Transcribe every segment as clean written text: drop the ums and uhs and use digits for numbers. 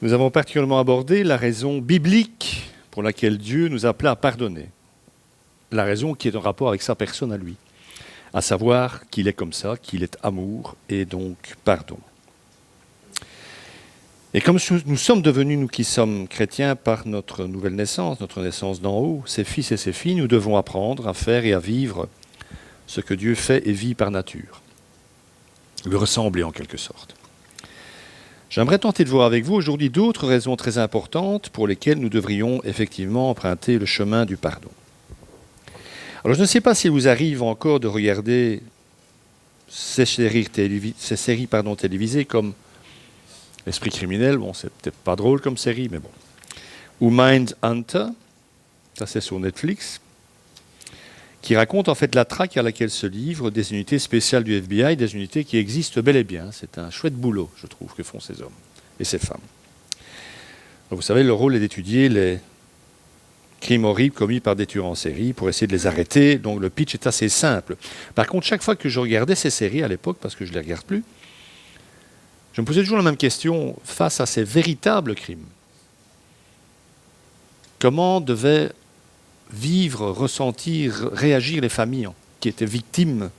Nous avons particulièrement abordé la raison biblique pour laquelle Dieu nous appelait à pardonner. La raison qui est en rapport avec sa personne à lui, à savoir qu'il est comme ça, qu'il est amour et donc pardon. Et comme nous sommes devenus, nous qui sommes chrétiens, par notre nouvelle naissance, notre naissance d'en haut, ses fils et ses filles, nous devons apprendre à faire et à vivre ce que Dieu fait et vit par nature. Lui ressembler en quelque sorte. J'aimerais tenter de voir avec vous aujourd'hui d'autres raisons très importantes pour lesquelles nous devrions effectivement emprunter le chemin du pardon. Alors je ne sais pas s'il vous arrive encore de regarder ces séries télévisées comme L'Esprit criminel, bon, c'est peut-être pas drôle comme série, mais bon. Ou Mindhunter, ça c'est sur Netflix, qui raconte en fait la traque à laquelle se livrent des unités spéciales du FBI, des unités qui existent bel et bien. C'est un chouette boulot, je trouve, que font ces hommes et ces femmes. Donc, vous savez, leur rôle est d'étudier les crimes horribles commis par des tueurs en série pour essayer de les arrêter. Donc le pitch est assez simple. Par contre, chaque fois que je regardais ces séries à l'époque, parce que je ne les regarde plus, je me posais toujours la même question face à ces véritables crimes. Comment devaient vivre, ressentir, réagir les familles qui étaient victimes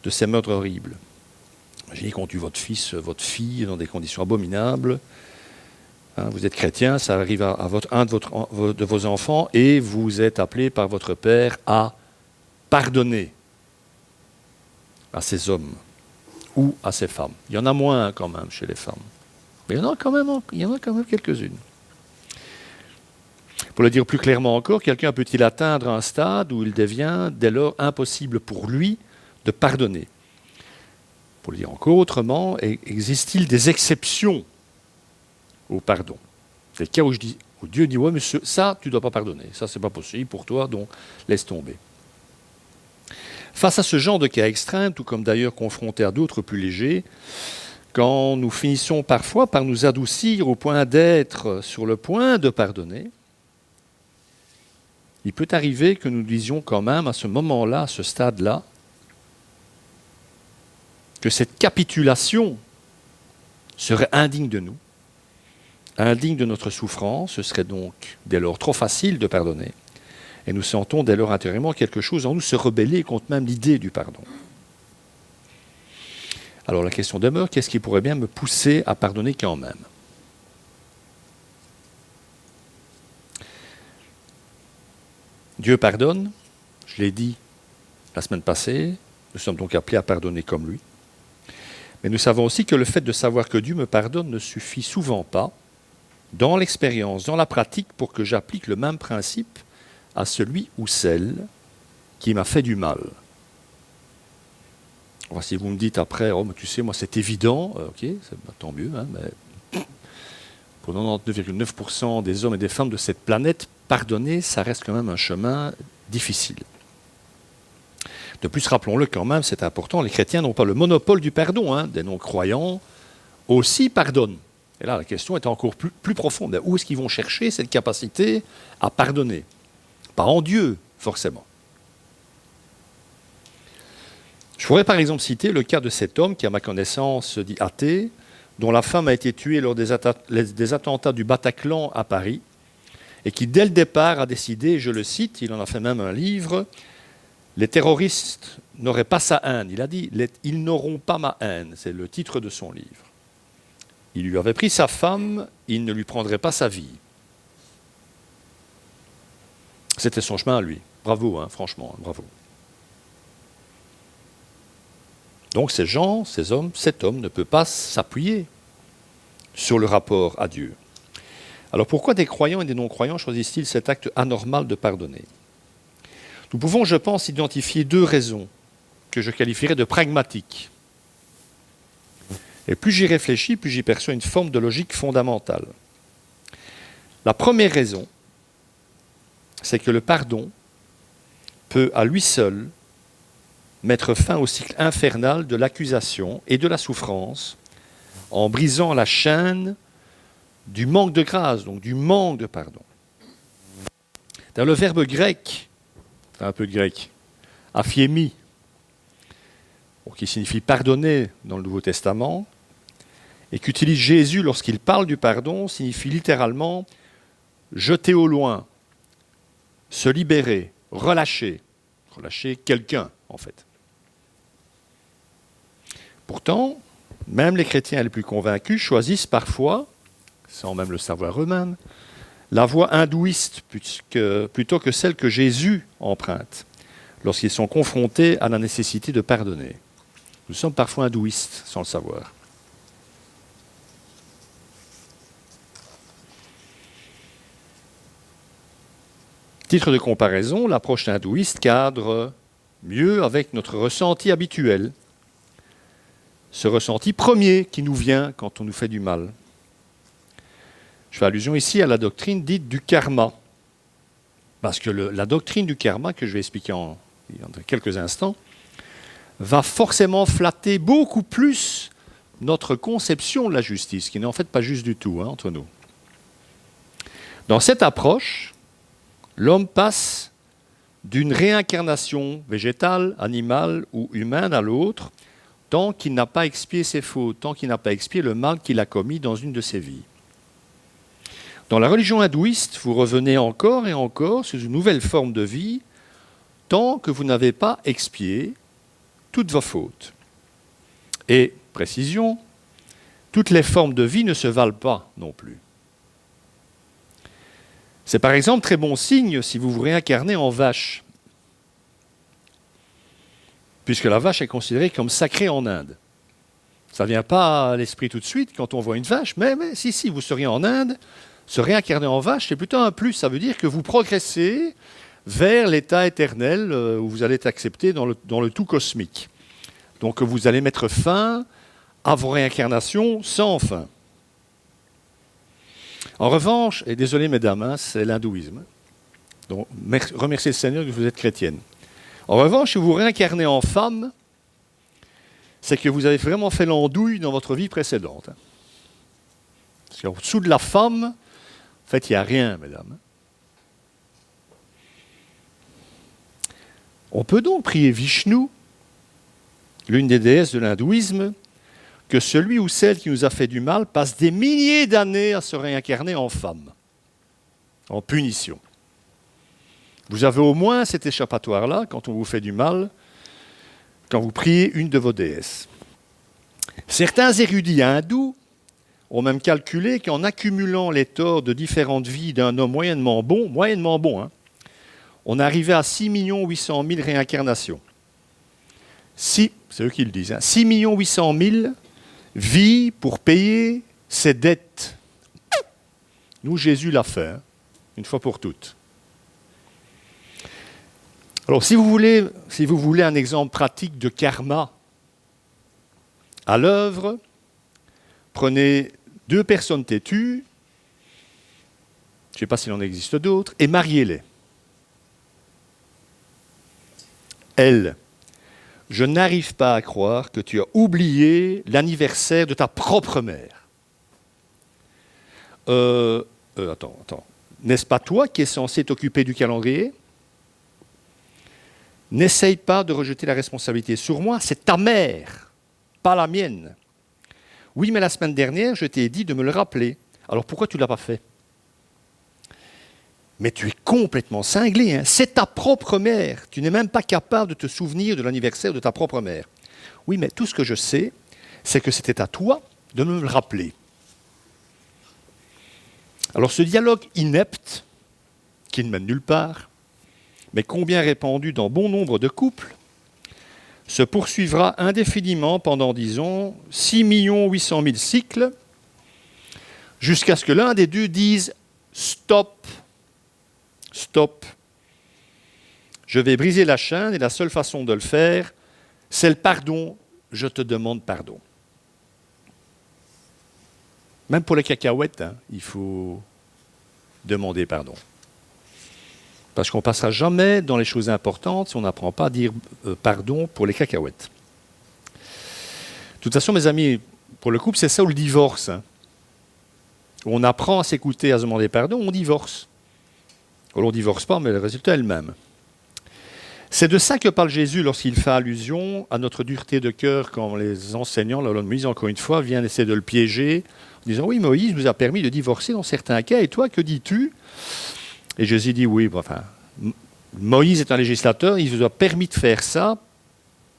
de ces meurtres horribles? Imaginez qu'on tue votre fils, votre fille dans des conditions abominables. Hein, vous êtes chrétien, ça arrive à un de vos enfants et vous êtes appelé par votre père à pardonner à ces hommes ou à ces femmes. Il y en a moins quand même chez les femmes. Mais il y en a quand même quelques-unes. Pour le dire plus clairement encore, quelqu'un peut-il atteindre un stade où il devient dès lors impossible pour lui de pardonner? Pour le dire encore autrement, existe-t-il des exceptions au pardon? Des cas où Dieu dit « Ouais, mais ça, tu ne dois pas pardonner. Ça, ce n'est pas possible pour toi, donc laisse tomber. » Face à ce genre de cas extrêmes, tout comme d'ailleurs confrontés à d'autres plus légers, quand nous finissons parfois par nous adoucir au point d'être sur le point de pardonner, il peut arriver que nous disions quand même à ce moment-là, à ce stade-là, que cette capitulation serait indigne de nous, indigne de notre souffrance, ce serait donc dès lors trop facile de pardonner. Et nous sentons dès lors intérieurement quelque chose en nous se rebeller contre même l'idée du pardon. Alors la question demeure, qu'est-ce qui pourrait bien me pousser à pardonner quand même? Dieu pardonne, je l'ai dit la semaine passée, nous sommes donc appelés à pardonner comme lui. Mais nous savons aussi que le fait de savoir que Dieu me pardonne ne suffit souvent pas, dans l'expérience, dans la pratique, pour que j'applique le même principe à celui ou celle qui m'a fait du mal. Alors, si vous me dites après, oh, mais tu sais, moi c'est évident, ok, tant mieux, hein, mais pour 99,9% des hommes et des femmes de cette planète, pardonner, ça reste quand même un chemin difficile. De plus, rappelons-le quand même, c'est important, les chrétiens n'ont pas le monopole du pardon, hein, des non-croyants aussi pardonnent. Et là, la question est encore plus profonde. Où est-ce qu'ils vont chercher cette capacité à pardonner? Pas en Dieu, forcément. Je pourrais par exemple citer le cas de cet homme qui, à ma connaissance, se dit athée, dont la femme a été tuée lors des attentats du Bataclan à Paris, et qui, dès le départ, a décidé, je le cite, il en a fait même un livre, « Les terroristes n'auraient pas sa haine ». Il a dit « Ils n'auront pas ma haine », c'est le titre de son livre. Il lui avait pris sa femme, il ne lui prendrait pas sa vie. C'était son chemin à lui. Bravo, hein, franchement, bravo. Donc ces gens, ces hommes, cet homme ne peut pas s'appuyer sur le rapport à Dieu. Alors pourquoi des croyants et des non-croyants choisissent-ils cet acte anormal de pardonner? Nous pouvons, je pense, identifier deux raisons que je qualifierais de pragmatiques. Et plus j'y réfléchis, plus j'y perçois une forme de logique fondamentale. La première raison, c'est que le pardon peut à lui seul mettre fin au cycle infernal de l'accusation et de la souffrance en brisant la chaîne du manque de grâce, donc du manque de pardon. Dans le verbe grec, un peu de grec, aphiemi, qui signifie pardonner dans le Nouveau Testament, et qu'utilise Jésus lorsqu'il parle du pardon signifie littéralement jeter au loin, se libérer, relâcher quelqu'un en fait. Pourtant, même les chrétiens les plus convaincus choisissent parfois, sans même le savoir eux-mêmes, la voie hindouiste plutôt que celle que Jésus emprunte lorsqu'ils sont confrontés à la nécessité de pardonner. Nous sommes parfois hindouistes sans le savoir. Titre de comparaison, l'approche hindouiste cadre mieux avec notre ressenti habituel, ce ressenti premier qui nous vient quand on nous fait du mal. Je fais allusion ici à la doctrine dite du karma, parce que la doctrine du karma, que je vais expliquer dans quelques instants, va forcément flatter beaucoup plus notre conception de la justice, qui n'est en fait pas juste du tout entre nous. Dans cette approche, l'homme passe d'une réincarnation végétale, animale ou humaine à l'autre, tant qu'il n'a pas expié ses fautes, tant qu'il n'a pas expié le mal qu'il a commis dans une de ses vies. Dans la religion hindouiste, vous revenez encore et encore sous une nouvelle forme de vie, tant que vous n'avez pas expié toutes vos fautes. Et, précision, toutes les formes de vie ne se valent pas non plus. C'est par exemple très bon signe si vous vous réincarnez en vache, puisque la vache est considérée comme sacrée en Inde. Ça ne vient pas à l'esprit tout de suite quand on voit une vache, mais si vous seriez en Inde, se réincarner en vache, c'est plutôt un plus. Ça veut dire que vous progressez vers l'état éternel où vous allez être accepté dans le tout cosmique. Donc vous allez mettre fin à vos réincarnations sans fin. En revanche, et désolé mesdames, c'est l'hindouisme. Donc remerciez le Seigneur que vous êtes chrétienne. En revanche, si vous vous réincarnez en femme, c'est que vous avez vraiment fait l'andouille dans votre vie précédente. Parce qu'en dessous de la femme, en fait, il n'y a rien, mesdames. On peut donc prier Vishnu, l'une des déesses de l'hindouisme, que celui ou celle qui nous a fait du mal passe des milliers d'années à se réincarner en femme, en punition. Vous avez au moins cet échappatoire-là quand on vous fait du mal, quand vous priez une de vos déesses. Certains érudits hindous ont même calculé qu'en accumulant les torts de différentes vies d'un homme moyennement bon, on arrivait à 6 800 000 réincarnations. C'est eux qui le disent. 6 800 000 vies pour payer ses dettes. Nous, Jésus l'a fait, une fois pour toutes. Alors, si vous voulez un exemple pratique de karma à l'œuvre, prenez 2 personnes têtues, je ne sais pas s'il en existe d'autres, et mariez-les. Elle, je n'arrive pas à croire que tu as oublié l'anniversaire de ta propre mère. Attends. N'est-ce pas toi qui es censé t'occuper du calendrier ? N'essaye pas de rejeter la responsabilité sur moi, c'est ta mère, pas la mienne. Oui, mais la semaine dernière, je t'ai dit de me le rappeler. Alors pourquoi tu ne l'as pas fait ? Mais tu es complètement cinglé, hein. C'est ta propre mère. Tu n'es même pas capable de te souvenir de l'anniversaire de ta propre mère. Oui, mais tout ce que je sais, c'est que c'était à toi de me le rappeler. Alors ce dialogue inepte, qui ne mène nulle part, mais combien répandu dans bon nombre de couples, se poursuivra indéfiniment pendant, disons, 6 800 000 cycles, jusqu'à ce que l'un des deux dise « Stop, stop, je vais briser la chaîne et la seule façon de le faire, c'est le pardon, je te demande pardon. » Même pour les cacahuètes, il faut demander pardon. Parce qu'on ne passera jamais dans les choses importantes si on n'apprend pas à dire pardon pour les cacahuètes. De toute façon, mes amis, pour le couple, c'est ça ou le divorce. On apprend à s'écouter, à se demander pardon, on divorce. On ne divorce pas, mais le résultat est le même. C'est de ça que parle Jésus lorsqu'il fait allusion à notre dureté de cœur quand les enseignants, la loi de Moïse, encore une fois, viennent essayer de le piéger en disant « Oui, Moïse nous a permis de divorcer dans certains cas, et toi, que dis-tu » Et Jésus dit « Oui, enfin, Moïse est un législateur, il vous a permis de faire ça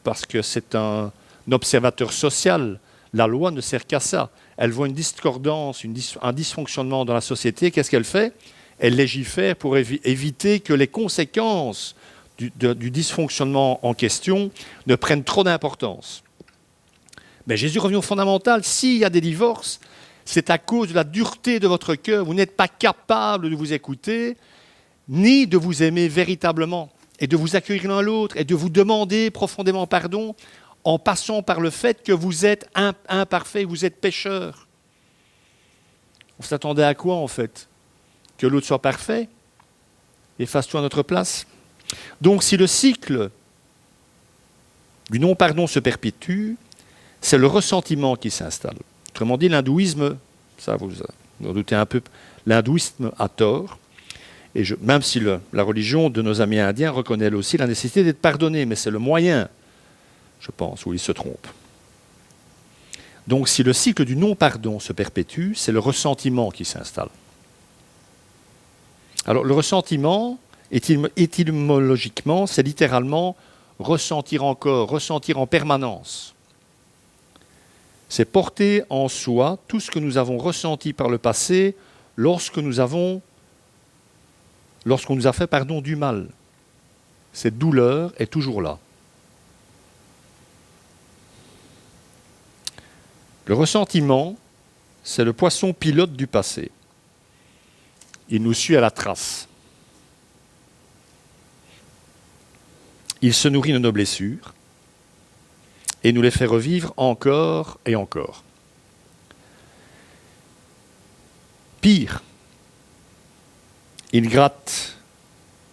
parce que c'est un observateur social. La loi ne sert qu'à ça. Elle voit une discordance, un dysfonctionnement dans la société. Qu'est-ce qu'elle fait? Elle légifère pour éviter que les conséquences du dysfonctionnement en question ne prennent trop d'importance. Mais Jésus revient au fondamental. S'il y a des divorces, c'est à cause de la dureté de votre cœur. Vous n'êtes pas capable de vous écouter, ni de vous aimer véritablement, et de vous accueillir l'un l'autre, et de vous demander profondément pardon, en passant par le fait que vous êtes imparfait, vous êtes pécheur. On s'attendait à quoi, en fait? Que l'autre soit parfait et fasse tout à notre place? Donc, si le cycle du non-pardon se perpétue, c'est le ressentiment qui s'installe. Autrement dit, l'hindouisme, ça vous en doutez un peu, l'hindouisme a tort, et même si la religion de nos amis indiens reconnaît elle aussi la nécessité d'être pardonné, mais c'est le moyen, je pense, où ils se trompent. Donc, si le cycle du non-pardon se perpétue, c'est le ressentiment qui s'installe. Alors, le ressentiment, étymologiquement, c'est littéralement ressentir encore, ressentir en permanence. C'est porter en soi tout ce que nous avons ressenti par le passé lorsqu'on nous a fait du mal. Cette douleur est toujours là. Le ressentiment, c'est le poisson pilote du passé. Il nous suit à la trace. Il se nourrit de nos blessures et nous les fait revivre encore et encore. Pire, il gratte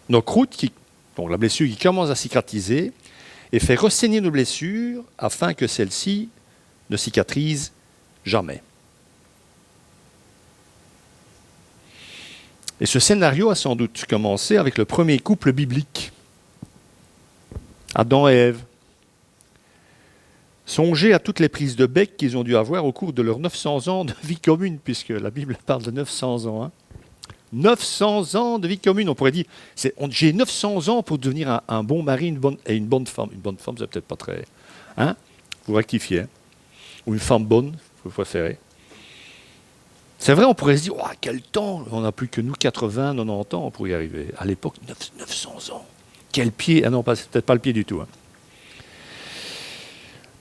nos croûtes, donc la blessure qui commence à cicatriser, et fait ressaigner nos blessures afin que celles-ci ne cicatrisent jamais. Et ce scénario a sans doute commencé avec le premier couple biblique, Adam et Ève. Songez à toutes les prises de bec qu'ils ont dû avoir au cours de leurs 900 ans de vie commune, puisque la Bible parle de 900 ans. 900 ans de vie commune, on pourrait dire, j'ai 900 ans pour devenir un bon mari et une bonne femme. Une bonne femme, c'est peut-être pas très... Vous rectifiez. Ou une femme bonne, vous préférez. C'est vrai, on pourrait se dire, oh, quel temps, on n'a plus que nous 80, 90 ans pour y arriver. À l'époque, 900 ans. Quel pied? Ah non, c'est peut-être pas le pied du tout.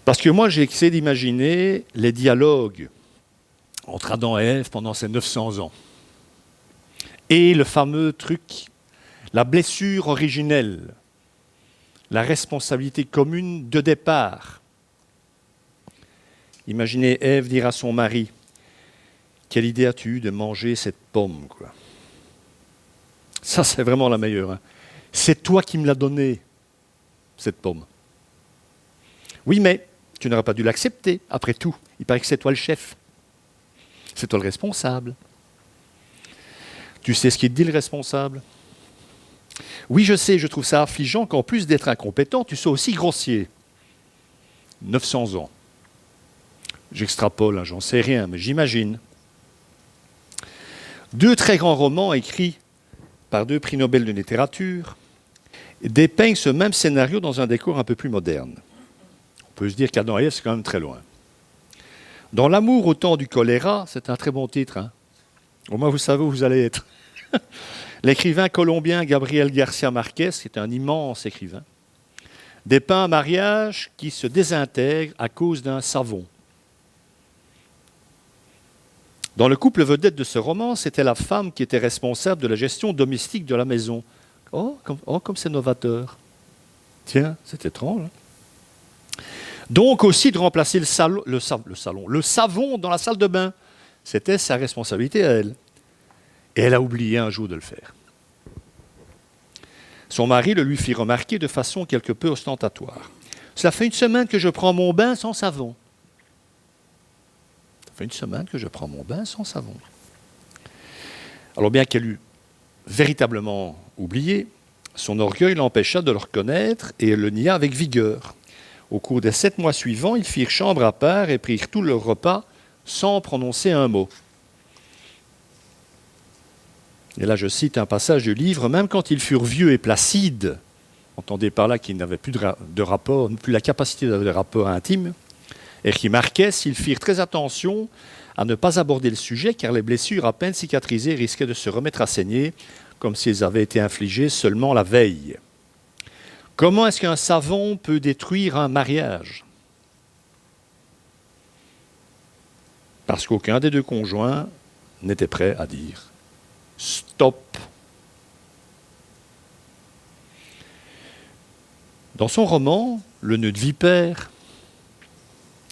Parce que moi, j'ai essayé d'imaginer les dialogues entre Adam et Ève pendant ces 900 ans. Et le fameux truc, la blessure originelle, la responsabilité commune de départ. Imaginez Ève dire à son mari, « Quelle idée as-tu de manger cette pomme ?» Ça, c'est vraiment la meilleure. C'est toi qui me l'as donnée, cette pomme. Oui, mais tu n'aurais pas dû l'accepter, après tout. Il paraît que c'est toi le chef. C'est toi le responsable. Tu sais ce qu'il te dit, le responsable? Oui, je sais, je trouve ça affligeant qu'en plus d'être incompétent, tu sois aussi grossier. 900 ans. J'extrapole, j'en sais rien, mais j'imagine. 2 très grands romans écrits par 2 prix Nobel de littérature dépeignent ce même scénario dans un décor un peu plus moderne. On peut se dire qu'Adam et Ève, c'est quand même très loin. Dans L'amour au temps du choléra, c'est un très bon titre. Au moins, vous savez où vous allez être. L'écrivain colombien Gabriel García Márquez, qui est un immense écrivain, dépeint un mariage qui se désintègre à cause d'un savon. Dans le couple vedette de ce roman, c'était la femme qui était responsable de la gestion domestique de la maison. Oh, comme c'est novateur. Tiens, c'est étrange. Donc aussi de remplacer le savon dans la salle de bain. C'était sa responsabilité à elle. Et elle a oublié un jour de le faire. Son mari le lui fit remarquer de façon quelque peu ostentatoire. « Ça fait 1 semaine que je prends mon bain sans savon. » Ça fait 1 semaine que je prends mon bain sans savon. Alors bien qu'elle eût véritablement oublié, Son orgueil l'empêcha de le reconnaître et elle le nia avec vigueur. Au cours des 7 mois suivants, ils firent chambre à part et prirent tout leur repas sans prononcer un mot. Et là, je cite un passage du livre, même quand ils furent vieux et placides, entendez par là qu'ils n'avaient plus de rapport, plus la capacité d'avoir des rapports intimes, et qui marquait s'ils firent très attention à ne pas aborder le sujet, car les blessures à peine cicatrisées risquaient de se remettre à saigner, comme si elles avaient été infligées seulement la veille. Comment est-ce qu'un savon peut détruire un mariage? Parce qu'aucun des deux conjoints n'était prêt à dire stop. Dans son roman, Le nœud de vipère,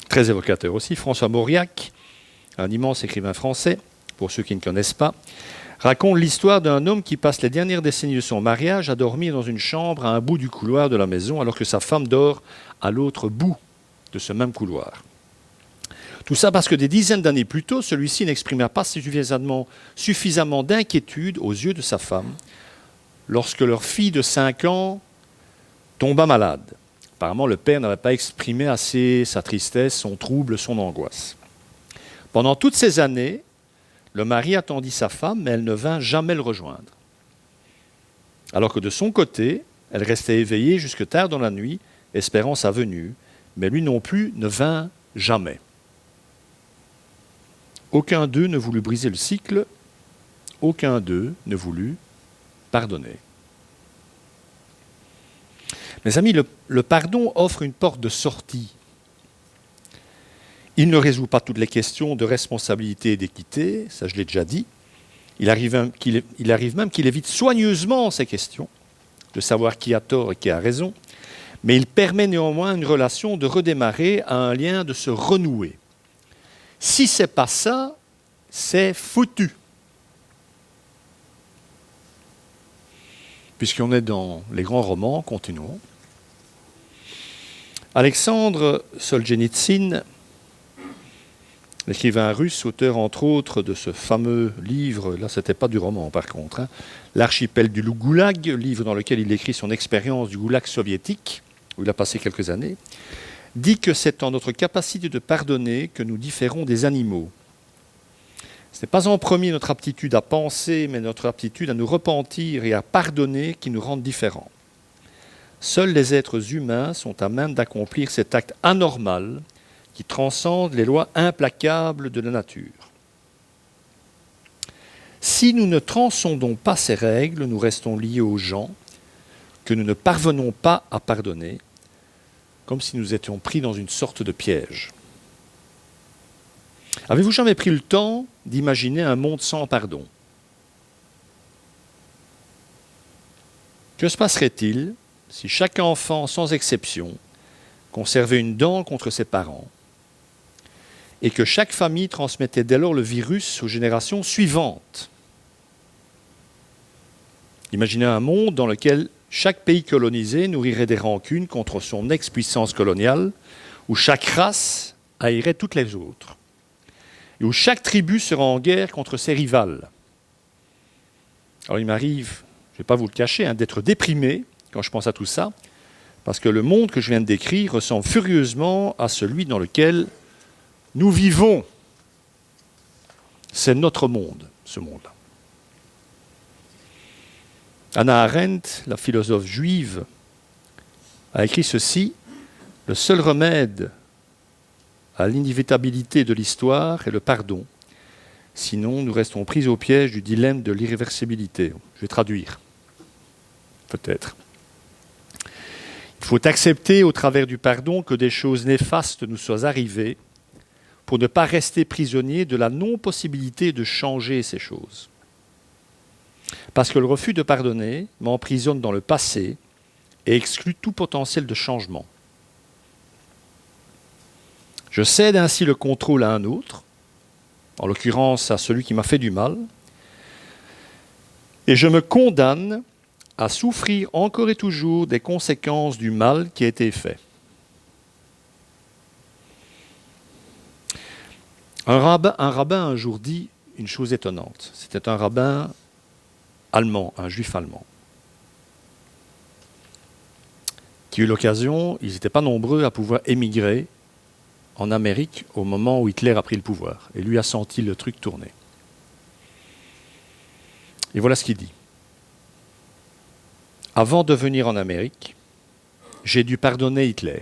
très évocateur aussi, François Mauriac, un immense écrivain français, pour ceux qui ne connaissent pas, raconte l'histoire d'un homme qui passe les dernières décennies de son mariage à dormir dans une chambre à un bout du couloir de la maison, alors que sa femme dort à l'autre bout de ce même couloir. Tout ça parce que des dizaines d'années plus tôt, celui-ci n'exprimait pas suffisamment d'inquiétude aux yeux de sa femme lorsque leur fille de 5 ans tomba malade. Apparemment, le père n'avait pas exprimé assez sa tristesse, son trouble, son angoisse. Pendant toutes ces années, le mari attendit sa femme, mais elle ne vint jamais le rejoindre. Alors que de son côté, elle restait éveillée jusque tard dans la nuit, espérant sa venue, mais lui non plus ne vint jamais. Aucun d'eux ne voulut briser le cycle, aucun d'eux ne voulut pardonner. Mes amis, le pardon offre une porte de sortie. Il ne résout pas toutes les questions de responsabilité et d'équité, ça je l'ai déjà dit. Il arrive même qu'il évite soigneusement ces questions, de savoir qui a tort et qui a raison, mais il permet néanmoins une relation de redémarrer, à un lien de se renouer. Si ce n'est pas ça, c'est foutu. Puisqu'on est dans les grands romans, continuons. Alexandre Solzhenitsyn, l'écrivain russe, auteur entre autres de ce fameux livre, là c'était pas du roman par contre, L'archipel du Goulag, livre dans lequel il écrit son expérience du Goulag soviétique, où il a passé quelques années, dit que c'est en notre capacité de pardonner que nous différons des animaux. Ce n'est pas en premier notre aptitude à penser, mais notre aptitude à nous repentir et à pardonner qui nous rendent différents. Seuls les êtres humains sont à même d'accomplir cet acte anormal qui transcende les lois implacables de la nature. Si nous ne transcendons pas ces règles, nous restons liés aux gens que nous ne parvenons pas à pardonner, comme si nous étions pris dans une sorte de piège. Avez-vous jamais pris le temps d'imaginer un monde sans pardon? Que se passerait-il si chaque enfant, sans exception, conservait une dent contre ses parents et que chaque famille transmettait dès lors le virus aux générations suivantes? Imaginez un monde dans lequel chaque pays colonisé nourrirait des rancunes contre son ex-puissance coloniale, où chaque race haïrait toutes les autres, et où chaque tribu serait en guerre contre ses rivales. Alors il m'arrive, je ne vais pas vous le cacher, d'être déprimé quand je pense à tout ça, parce que le monde que je viens de décrire ressemble furieusement à celui dans lequel nous vivons. C'est notre monde, ce monde-là. Hannah Arendt, la philosophe juive, a écrit ceci: « Le seul remède à l'inévitabilité de l'histoire est le pardon. Sinon, nous restons pris au piège du dilemme de l'irréversibilité. » Je vais traduire, peut-être. Il faut accepter au travers du pardon que des choses néfastes nous soient arrivées pour ne pas rester prisonnier de la non-possibilité de changer ces choses. Parce que le refus de pardonner m'emprisonne dans le passé et exclut tout potentiel de changement. Je cède ainsi le contrôle à un autre, en l'occurrence à celui qui m'a fait du mal, et je me condamne à souffrir encore et toujours des conséquences du mal qui a été fait. Un rabbin un jour dit une chose étonnante. C'était un rabbin allemand, un juif allemand. qui eut l'occasion, ils n'étaient pas nombreux à pouvoir émigrer en Amérique au moment où Hitler a pris le pouvoir. Et lui a senti le truc tourner. Et voilà ce qu'il dit. Avant de venir en Amérique, j'ai dû pardonner Hitler.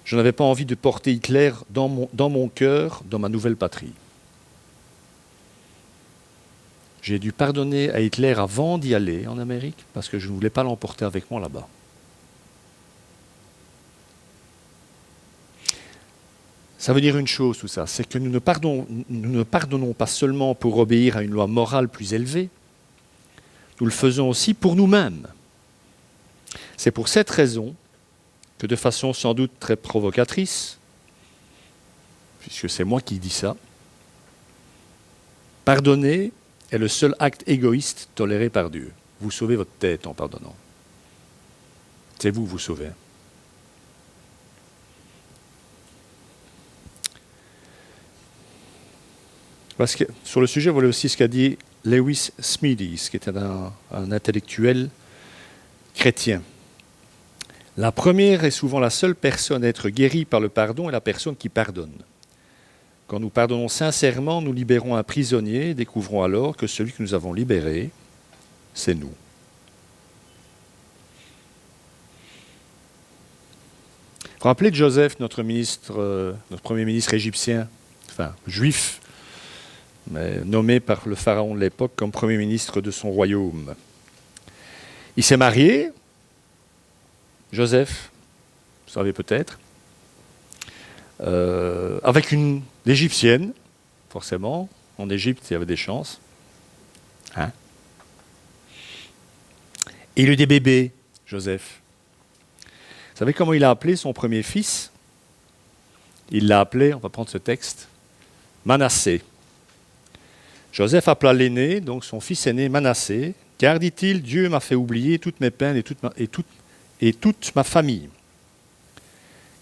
Je n'avais pas envie de porter Hitler dans mon cœur, dans ma nouvelle patrie. J'ai dû pardonner à Hitler avant d'y aller en Amérique, parce que je ne voulais pas l'emporter avec moi là-bas. Ça veut dire une chose, tout ça, c'est que nous ne pardonnons pas seulement pour obéir à une loi morale plus élevée, nous le faisons aussi pour nous-mêmes. C'est pour cette raison que, de façon sans doute très provocatrice, puisque c'est moi qui dis ça, pardonner est le seul acte égoïste toléré par Dieu. Vous sauvez votre tête en pardonnant. C'est vous sauvez. Parce que sur le sujet, voilà aussi ce qu'a dit Lewis Smedes, qui était un intellectuel chrétien. La première est souvent la seule personne à être guérie par le pardon est la personne qui pardonne. Quand nous pardonnons sincèrement, nous libérons un prisonnier et découvrons alors que celui que nous avons libéré, c'est nous. Vous vous rappelez de Joseph, notre premier ministre égyptien, enfin juif, mais nommé par le pharaon de l'époque comme premier ministre de son royaume. Il s'est marié, Joseph, vous savez peut-être, avec une égyptienne, forcément. En Égypte, il y avait des chances. Hein? Et il a eu des bébés, Joseph. Vous savez comment il a appelé son premier fils? Il l'a appelé, on va prendre ce texte, Manassé. Joseph appela l'aîné, donc son fils aîné, Manassé, car, dit-il, Dieu m'a fait oublier toutes mes peines et toute ma famille.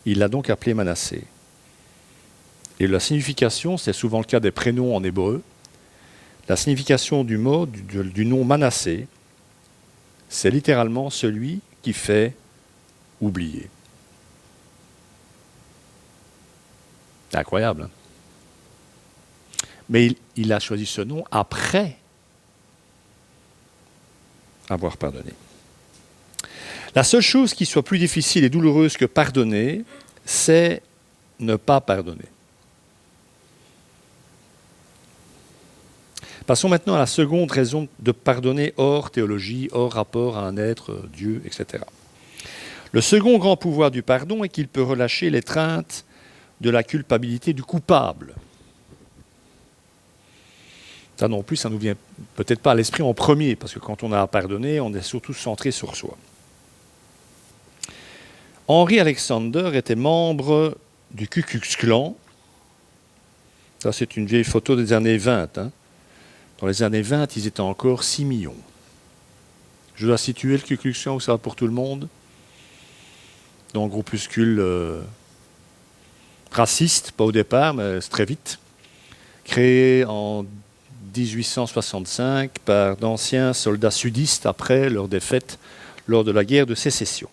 Il l'a donc appelé Manassé. Et la signification, c'est souvent le cas des prénoms en hébreu, la signification du mot, du nom Manassé, c'est littéralement celui qui fait oublier. C'est incroyable, hein? Mais il a choisi ce nom après avoir pardonné. La seule chose qui soit plus difficile et douloureuse que pardonner, c'est ne pas pardonner. Passons maintenant à la seconde raison de pardonner hors théologie, hors rapport à un être, Dieu, etc. Le second grand pouvoir du pardon est qu'il peut relâcher l'étreinte de la culpabilité du coupable. Ça non plus, ça ne nous vient peut-être pas à l'esprit en premier, parce que quand on a à pardonner, on est surtout centré sur soi. Henry Alexander était membre du Ku Klux Klan. Ça, c'est une vieille photo des années 20. Hein. Dans les années 20, ils étaient encore 6 millions. Je dois situer le Ku Klux Klan, où ça va pour tout le monde. Donc, groupuscule raciste, pas au départ, mais c'est très vite. Créé en 1865 par d'anciens soldats sudistes après leur défaite lors de la guerre de sécession.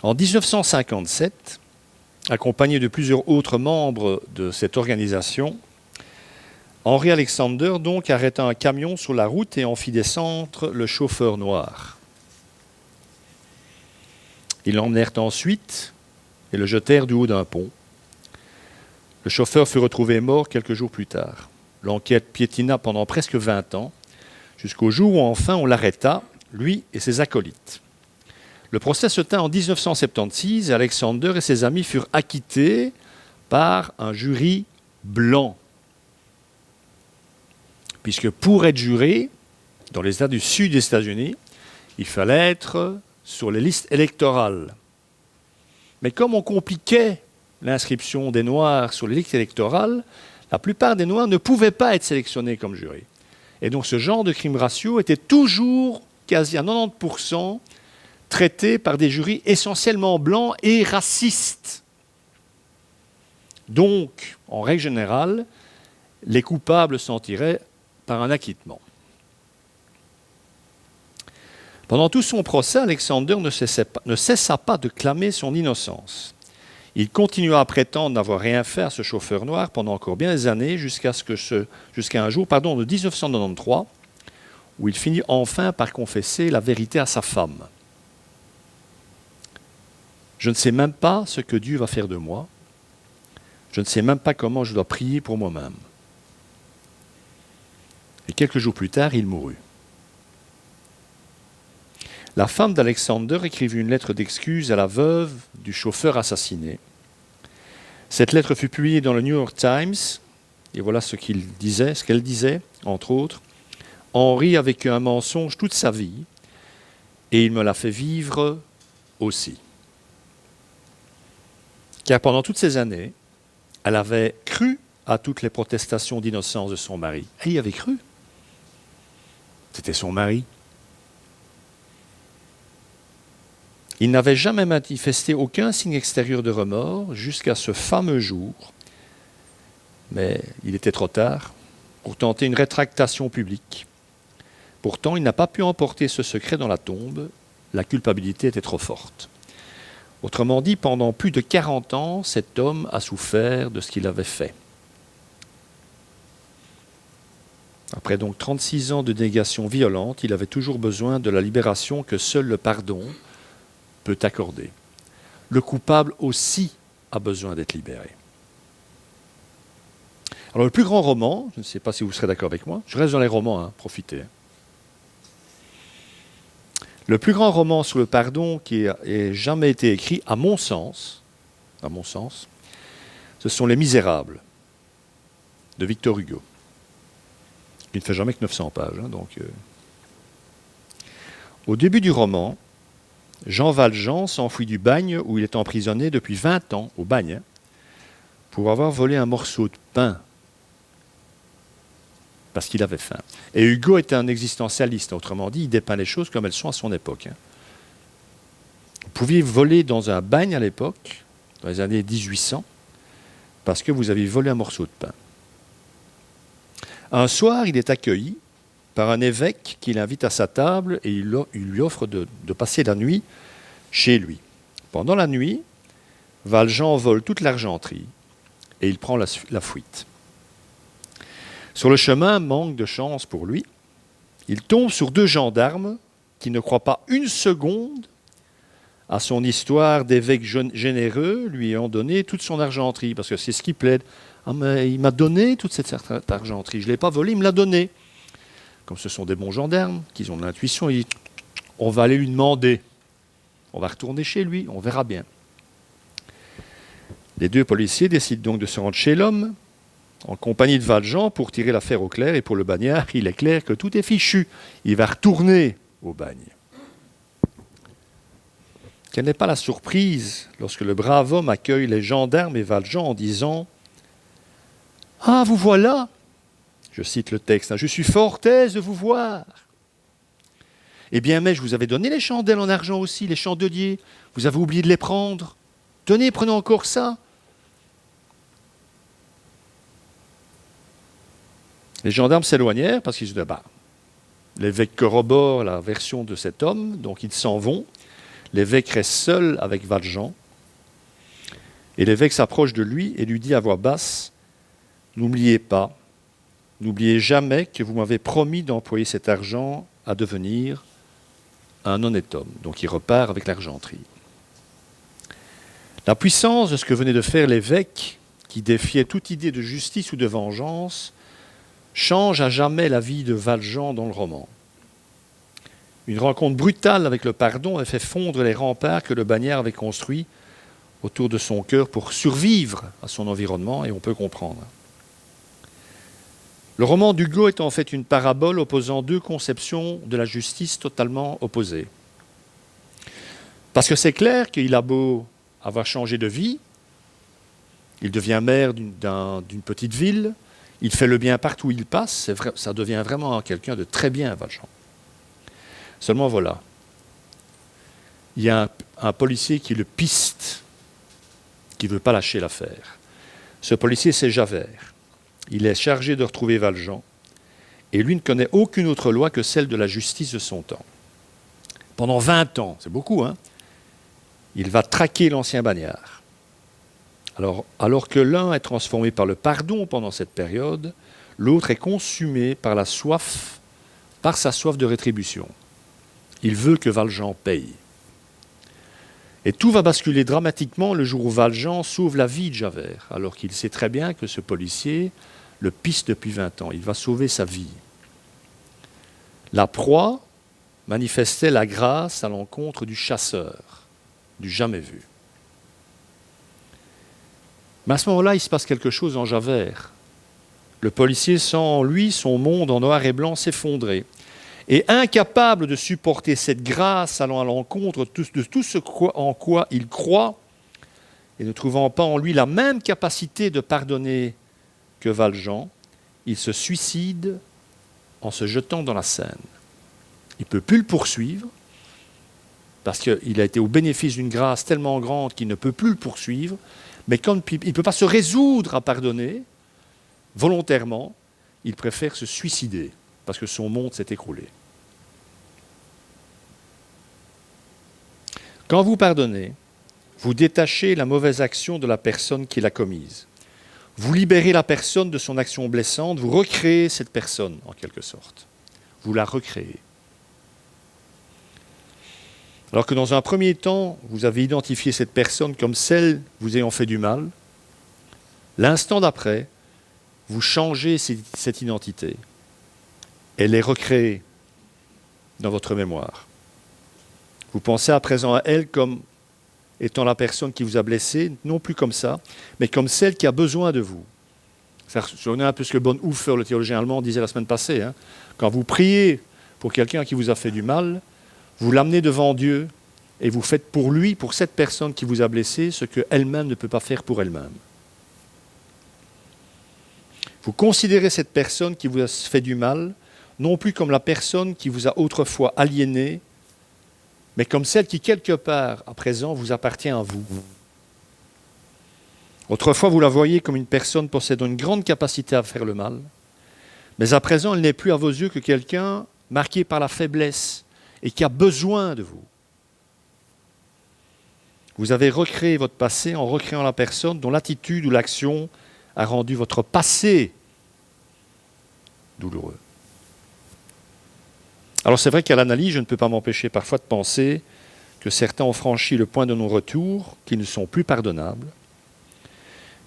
En 1957, accompagné de plusieurs autres membres de cette organisation, Henry Alexander donc arrêta un camion sur la route et en fit descendre le chauffeur noir. Ils l'emmenèrent ensuite et le jetèrent du haut d'un pont. Le chauffeur fut retrouvé mort quelques jours plus tard. L'enquête piétina pendant presque 20 ans, jusqu'au jour où enfin on l'arrêta, lui et ses acolytes. Le procès se tint en 1976 et Alexander et ses amis furent acquittés par un jury blanc. Puisque pour être juré, dans les États du sud des États-Unis, il fallait être sur les listes électorales. Mais comme on compliquait l'inscription des Noirs sur les listes électorales, la plupart des Noirs ne pouvaient pas être sélectionnés comme jurés. Et donc ce genre de crime ratio était toujours, quasi à 90%, traité par des jurys essentiellement blancs et racistes. Donc, en règle générale, les coupables s'en tiraient par un acquittement. Pendant tout son procès, Alexander ne cessa pas de clamer son innocence. Il continua à prétendre n'avoir rien fait à ce chauffeur noir pendant encore bien des années, jusqu'à un jour de 1993, où il finit enfin par confesser la vérité à sa femme. Je ne sais même pas ce que Dieu va faire de moi. Je ne sais même pas comment je dois prier pour moi-même. Et quelques jours plus tard, il mourut. La femme d'Alexander écrivit une lettre d'excuse à la veuve du chauffeur assassiné. Cette lettre fut publiée dans le New York Times, et voilà ce qu'elle disait, entre autres. « Henri a vécu un mensonge toute sa vie, et il me l'a fait vivre aussi. » Car pendant toutes ces années, elle avait cru à toutes les protestations d'innocence de son mari. Elle y avait cru. C'était son mari. Il n'avait jamais manifesté aucun signe extérieur de remords jusqu'à ce fameux jour, mais il était trop tard pour tenter une rétractation publique. Pourtant, il n'a pas pu emporter ce secret dans la tombe, la culpabilité était trop forte. Autrement dit, pendant plus de 40 ans, cet homme a souffert de ce qu'il avait fait. Après donc 36 ans de négation violente, il avait toujours besoin de la libération que seul le pardon peut accorder. Le coupable aussi a besoin d'être libéré. Alors le plus grand roman, je ne sais pas si vous serez d'accord avec moi, je reste dans les romans, profitez. Le plus grand roman sur le pardon qui ait jamais été écrit, à mon sens, ce sont Les Misérables, de Victor Hugo. Il ne fait jamais que 900 pages. Au début du roman, Jean Valjean s'enfuit du bagne où il est emprisonné depuis 20 ans, au bagne, pour avoir volé un morceau de pain, parce qu'il avait faim. Et Hugo est un existentialiste, autrement dit, il dépeint les choses comme elles sont à son époque. Vous pouviez voler dans un bagne à l'époque, dans les années 1800, parce que vous aviez volé un morceau de pain. Un soir, il est accueilli par un évêque qui l'invite à sa table et il lui offre de passer la nuit chez lui. Pendant la nuit, Valjean vole toute l'argenterie et il prend la fuite. Sur le chemin, manque de chance pour lui, il tombe sur 2 gendarmes qui ne croient pas une seconde à son histoire d'évêque généreux lui ayant donné toute son argenterie, parce que c'est ce qui plaide. Ah, mais il m'a donné toute cette argenterie, je ne l'ai pas volée, il me l'a donnée. Comme ce sont des bons gendarmes, qui ont de l'intuition, ils disent, on va aller lui demander, on va retourner chez lui, on verra bien. Les 2 policiers décident donc de se rendre chez l'homme, en compagnie de Valjean, pour tirer l'affaire au clair, et pour le bagnard, il est clair que tout est fichu. Il va retourner au bagne. Quelle n'est pas la surprise lorsque le brave homme accueille les gendarmes et Valjean en disant « Ah, vous voilà !» Je cite le texte, « Je suis fort aise de vous voir. » Eh bien, mais je vous avais donné les chandelles en argent aussi, les chandeliers. Vous avez oublié de les prendre. Tenez, prenez encore ça. Les gendarmes s'éloignèrent parce qu'ils se disaient, l'évêque corrobore la version de cet homme, donc ils s'en vont. L'évêque reste seul avec Valjean. Et l'évêque s'approche de lui et lui dit à voix basse, « N'oubliez pas, n'oubliez jamais que vous m'avez promis d'employer cet argent à devenir un honnête homme. » Donc il repart avec l'argenterie. La puissance de ce que venait de faire l'évêque, qui défiait toute idée de justice ou de vengeance, change à jamais la vie de Valjean dans le roman. Une rencontre brutale avec le pardon a fait fondre les remparts que le bagnard avait construits autour de son cœur pour survivre à son environnement, et on peut comprendre. Le roman d'Hugo est en fait une parabole opposant 2 conceptions de la justice totalement opposées. Parce que c'est clair qu'il a beau avoir changé de vie, il devient maire d'une petite ville, il fait le bien partout où il passe, ça devient vraiment quelqu'un de très bien, Valjean. Seulement voilà, il y a un policier qui le piste, qui ne veut pas lâcher l'affaire. Ce policier, c'est Javert. Il est chargé de retrouver Valjean, et lui ne connaît aucune autre loi que celle de la justice de son temps. Pendant 20 ans, c'est beaucoup, hein, il va traquer l'ancien bagnard. Alors que l'un est transformé par le pardon pendant cette période, l'autre est consumé par la soif, par sa soif de rétribution. Il veut que Valjean paye. Et tout va basculer dramatiquement le jour où Valjean sauve la vie de Javert, alors qu'il sait très bien que ce policier le piste depuis 20 ans. Il va sauver sa vie. La proie manifestait la grâce à l'encontre du chasseur, du jamais vu. Mais à ce moment-là, il se passe quelque chose en Javert. Le policier sent en lui son monde en noir et blanc s'effondrer. Et incapable de supporter cette grâce allant à l'encontre de tout ce en quoi il croit, et ne trouvant pas en lui la même capacité de pardonner que Valjean, il se suicide en se jetant dans la Seine. Il ne peut plus le poursuivre, parce qu'il a été au bénéfice d'une grâce tellement grande qu'il ne peut plus le poursuivre, mais comme il ne peut pas se résoudre à pardonner, volontairement, il préfère se suicider, parce que son monde s'est écroulé. Quand vous pardonnez, vous détachez la mauvaise action de la personne qui l'a commise. Vous libérez la personne de son action blessante, vous recréez cette personne, en quelque sorte. Vous la recréez. Alors que dans un premier temps, vous avez identifié cette personne comme celle vous ayant fait du mal, l'instant d'après, vous changez cette identité. Elle est recréée dans votre mémoire. Vous pensez à présent à elle comme étant la personne qui vous a blessé, non plus comme ça, mais comme celle qui a besoin de vous. Ça rejoint un peu ce que Bonhoeffer, le théologien allemand, disait la semaine passée. Hein. Quand vous priez pour quelqu'un qui vous a fait du mal, vous l'amenez devant Dieu et vous faites pour lui, pour cette personne qui vous a blessé, ce qu'elle-même ne peut pas faire pour elle-même. Vous considérez cette personne qui vous a fait du mal, non plus comme la personne qui vous a autrefois aliéné, mais comme celle qui, quelque part, à présent, vous appartient à vous. Autrefois, vous la voyez comme une personne possédant une grande capacité à faire le mal, mais à présent, elle n'est plus à vos yeux que quelqu'un marqué par la faiblesse et qui a besoin de vous. Vous avez recréé votre passé en recréant la personne dont l'attitude ou l'action a rendu votre passé douloureux. Alors c'est vrai qu'à l'analyse, je ne peux pas m'empêcher parfois de penser que certains ont franchi le point de non-retour, qu'ils ne sont plus pardonnables.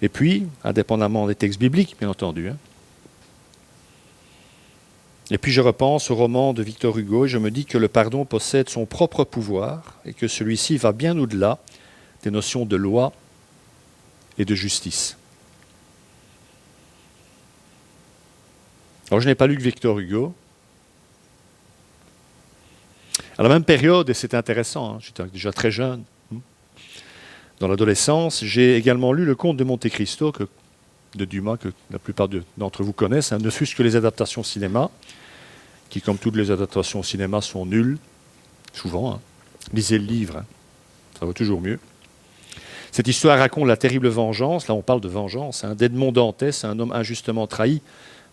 Et puis, indépendamment des textes bibliques, bien entendu. Et puis je repense au roman de Victor Hugo et je me dis que le pardon possède son propre pouvoir et que celui-ci va bien au-delà des notions de loi et de justice. Alors je n'ai pas lu que Victor Hugo. À la même période, et c'est intéressant, j'étais déjà très jeune, dans l'adolescence, j'ai également lu Le Comte de Monte Cristo de Dumas, que la plupart d'entre vous connaissent, ne fût-ce que les adaptations cinéma, qui, comme toutes les adaptations au cinéma, sont nulles, souvent. Lisez le livre, ça va toujours mieux. Cette histoire raconte la terrible vengeance, là on parle de vengeance, d'Edmond Dantès, un homme injustement trahi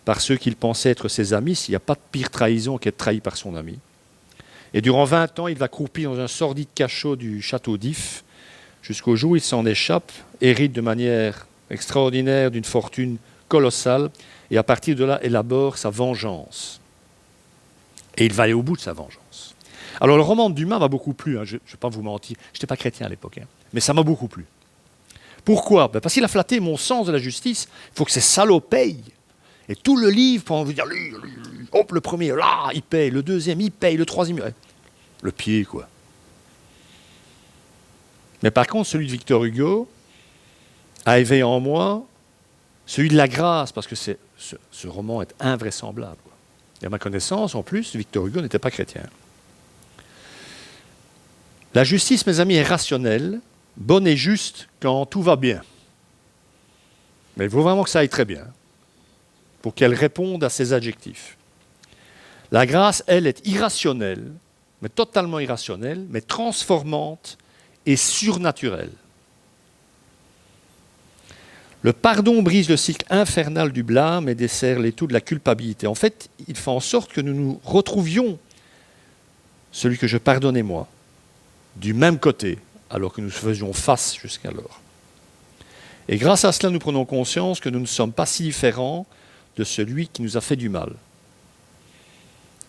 par ceux qu'il pensait être ses amis. S'il n'y a pas de pire trahison qu'être trahi par son ami. Et durant 20 ans, il va croupir dans un sordide cachot du château d'If, jusqu'au jour où il s'en échappe, hérite de manière extraordinaire d'une fortune colossale, et à partir de là, élabore sa vengeance. Et il va aller au bout de sa vengeance. Alors le roman de Dumas m'a beaucoup plu, je ne vais pas vous mentir, je n'étais pas chrétien à l'époque, mais ça m'a beaucoup plu. Pourquoi ? Parce qu'il a flatté mon sens de la justice, il faut que ces salauds payent. Et tout le livre, pour vous dire, hop, le premier, là, il paye, le deuxième, il paye, le troisième, le pied, quoi. Mais par contre, celui de Victor Hugo a éveillé en moi celui de la grâce, parce que ce roman est invraisemblable, quoi. Et à ma connaissance, en plus, Victor Hugo n'était pas chrétien. La justice, mes amis, est rationnelle, bonne et juste quand tout va bien. Mais il faut vraiment que ça aille très bien, pour qu'elle réponde à ces adjectifs. La grâce, elle, est irrationnelle, mais totalement irrationnelle, mais transformante et surnaturelle. Le pardon brise le cycle infernal du blâme et desserre l'étau de la culpabilité. En fait, il fait en sorte que nous nous retrouvions celui que je pardonnais moi, du même côté, alors que nous faisions face jusqu'alors. Et grâce à cela, nous prenons conscience que nous ne sommes pas si différents de celui qui nous a fait du mal.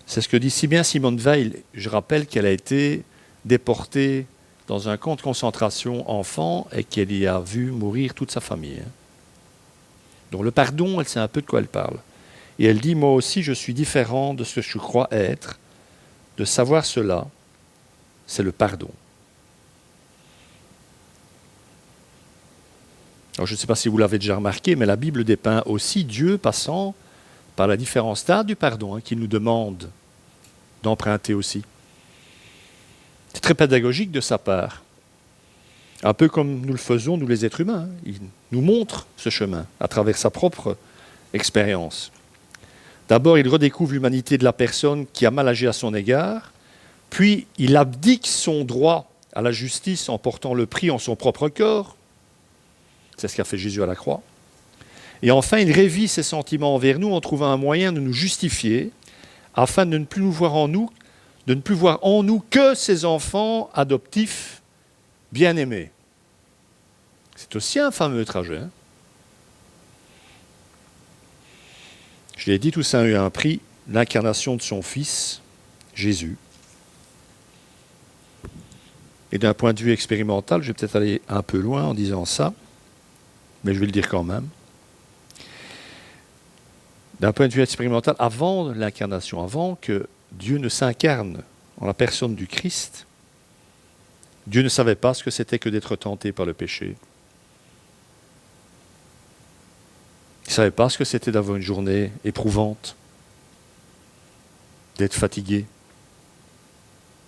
C'est ce que dit si bien Simone Weil. Je rappelle qu'elle a été déportée dans un camp de concentration enfant et qu'elle y a vu mourir toute sa famille. Donc le pardon, elle sait un peu de quoi elle parle. Et elle dit, moi aussi, je suis différent de ce que je crois être. De savoir cela, c'est le pardon. Alors, je ne sais pas si vous l'avez déjà remarqué, mais la Bible dépeint aussi Dieu passant par la différents stades du pardon, qu'il nous demande d'emprunter aussi. C'est très pédagogique de sa part. Un peu comme nous le faisons, nous les êtres humains. Il nous montre ce chemin à travers sa propre expérience. D'abord, il redécouvre l'humanité de la personne qui a mal agi à son égard, puis il abdique son droit à la justice en portant le prix en son propre corps. C'est ce qu'a fait Jésus à la croix. Et enfin, il révise ses sentiments envers nous en trouvant un moyen de nous justifier afin de ne plus nous voir en nous, de ne plus voir en nous que ses enfants adoptifs bien-aimés. C'est aussi un fameux trajet. Hein. Je l'ai dit, tout ça a eu un prix, l'incarnation de son Fils, Jésus. Et d'un point de vue expérimental, je vais peut-être aller un peu loin en disant ça, mais je vais le dire quand même. D'un point de vue expérimental, avant l'incarnation, avant que Dieu ne s'incarne en la personne du Christ, Dieu ne savait pas ce que c'était que d'être tenté par le péché. Il ne savait pas ce que c'était d'avoir une journée éprouvante, d'être fatigué,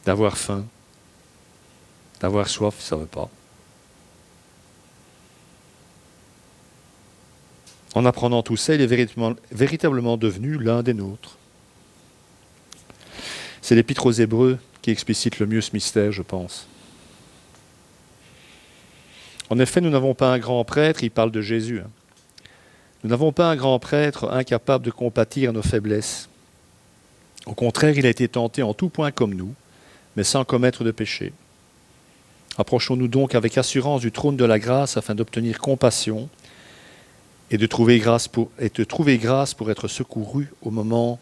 d'avoir faim, d'avoir soif, il ne savait pas. En apprenant tout ça, il est véritablement devenu l'un des nôtres. C'est l'Épître aux Hébreux qui explicite le mieux ce mystère, je pense. En effet, nous n'avons pas un grand prêtre, il parle de Jésus. Hein. Nous n'avons pas un grand prêtre incapable de compatir à nos faiblesses. Au contraire, il a été tenté en tout point comme nous, mais sans commettre de péché. Approchons-nous donc avec assurance du trône de la grâce afin d'obtenir compassion et de trouver grâce pour être secouru au moment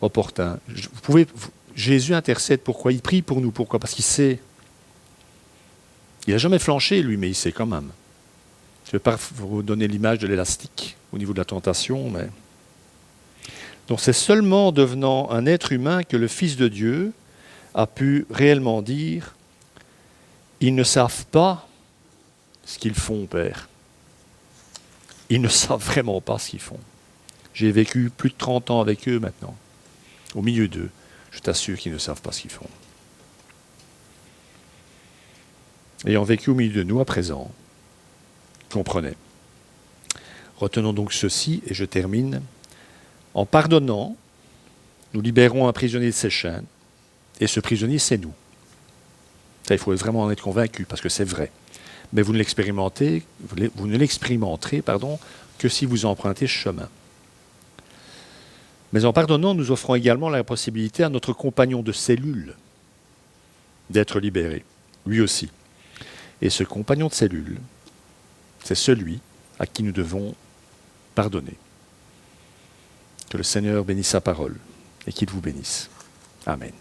opportun. Jésus intercède. Pourquoi? Il prie pour nous. Pourquoi? Parce qu'il sait. Il n'a jamais flanché, lui, mais il sait quand même. Je ne vais pas vous donner l'image de l'élastique au niveau de la tentation, mais... Donc c'est seulement en devenant un être humain que le Fils de Dieu a pu réellement dire « Ils ne savent pas ce qu'ils font, Père. Ils ne savent vraiment pas ce qu'ils font. J'ai vécu plus de 30 ans avec eux maintenant, au milieu d'eux. Je t'assure qu'ils ne savent pas ce qu'ils font. » Ayant vécu au milieu de nous à présent, comprenez. Retenons donc ceci, et je termine. En pardonnant, nous libérons un prisonnier de ses chaînes, et ce prisonnier, c'est nous. Ça, il faut vraiment en être convaincu, parce que c'est vrai. Mais vous ne l'expérimenterez que si vous empruntez ce chemin. Mais en pardonnant, nous offrons également la possibilité à notre compagnon de cellule d'être libéré, lui aussi. Et ce compagnon de cellule, c'est celui à qui nous devons pardonner. Que le Seigneur bénisse sa parole et qu'il vous bénisse. Amen.